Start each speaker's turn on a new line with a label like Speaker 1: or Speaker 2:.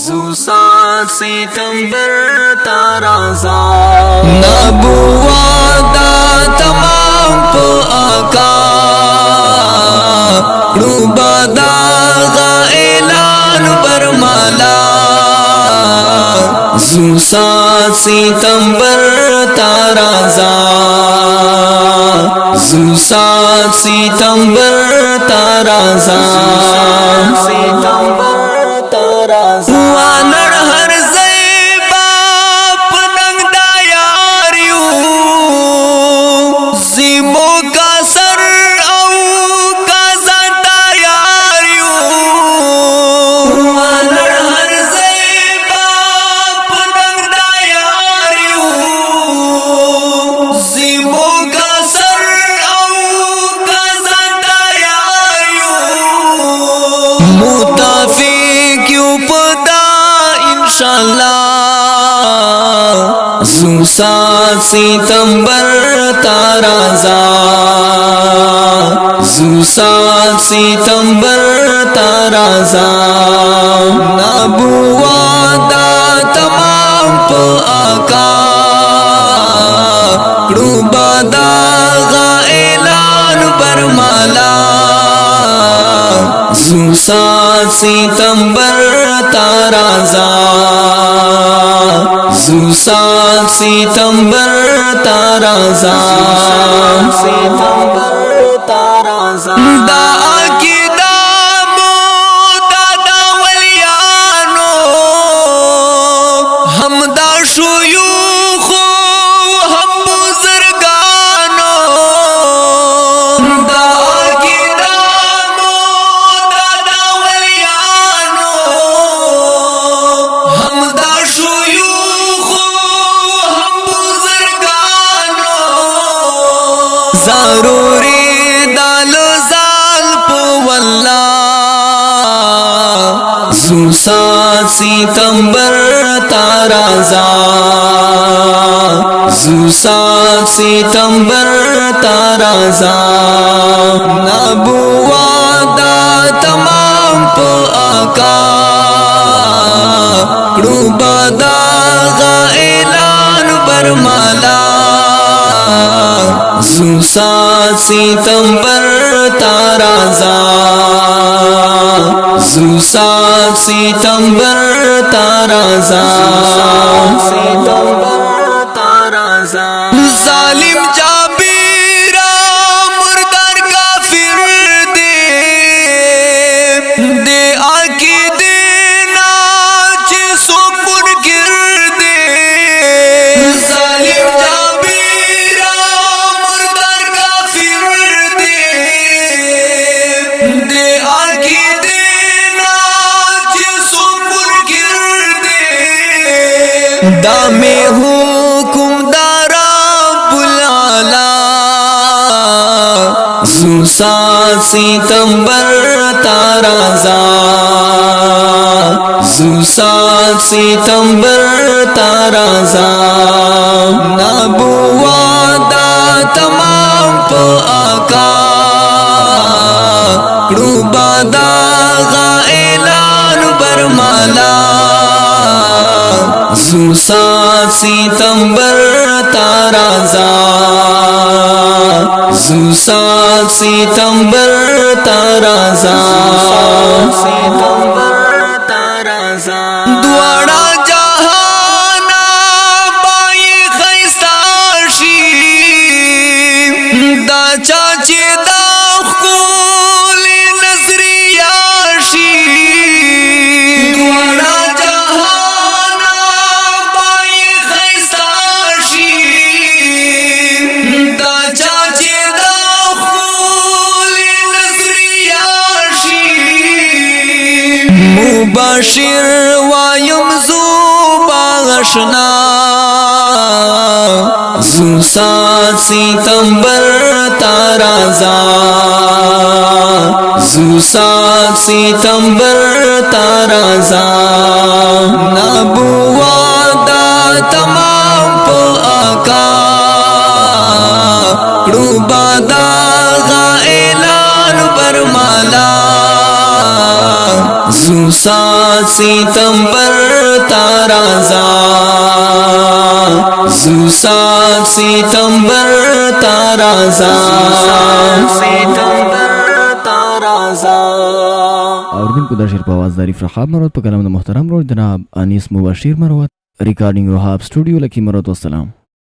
Speaker 1: زو 7 ستمبر تارازا نبوات دا تمام پا آقا روبا دا غا اعلان برمالا زو 7 ستمبر تارازا زو 7 ستمبر تارازا وانر هر زیبا پننگ دا یاریو زیبو کا سر او کازا دا یاریو وانر هر زیبا پننگ دا یاریو زیبو کا سر او کازا دا یاریو متفق یو پدا انشاءاللہ زو 7 ستمبر تارازا زو 7 ستمبر تارازا نبوات دا تمام پا آقا روبا دا غا اعلان برمالا زو 7 ستمبر تارازا زو 7 ستمبر تارازا دا عقیدہ مودا دا ولیانو ہم دا شیوخو ہم بزرگانو دا عقیدہ مودا دا ولیانو ہم دا شیوخو ہم بزرگانو ضروری دال زال پو واللہ زو 7 ستمبر تارازا زو 7 ستمبر تارازا نبوات دا تمام پا آقا روبا دا غا اعلان برمالا زو 7 ستمبر تارازا زو 7 ستمبر تارازا ظالم جابیرا مردار کافر دے آکی دینا چیسو پر گر دے ظالم جابیرا مردار کافر دے آکی دینا چیسو پر گر دے دا میں حکم دارا بلالا زو 7 ستمبر تارازا زو 7 ستمبر تارازا نبوات دا تمام پا آقا روبا دا غا اعلان برمالا زو 7 ستمبر تارازا زو 7 ستمبر تارازا دوارا جہانا بائی خیستاشی دا چاچی دا خکولی نظریاشی دوارا جہانا بائی خیستاشی دا چاچی دا خکولی نظریاشی مباشر وایم زوبا غشنا زو 7 ستمبر تارازا زو 7 ستمبر تارازا نبوات دا تمام پا آقا روبا دا غا اعلان برمالا زو زوسات ستمبر تارازا زوسات ستمبر تارازا
Speaker 2: اوردونکو دا شعر په आवाज د رفرحاب مروت په کلام د محترم رول جناب انیس مبشر مروت ریکارډینګ روحاب سټوډیو لکی مروت. والسلام.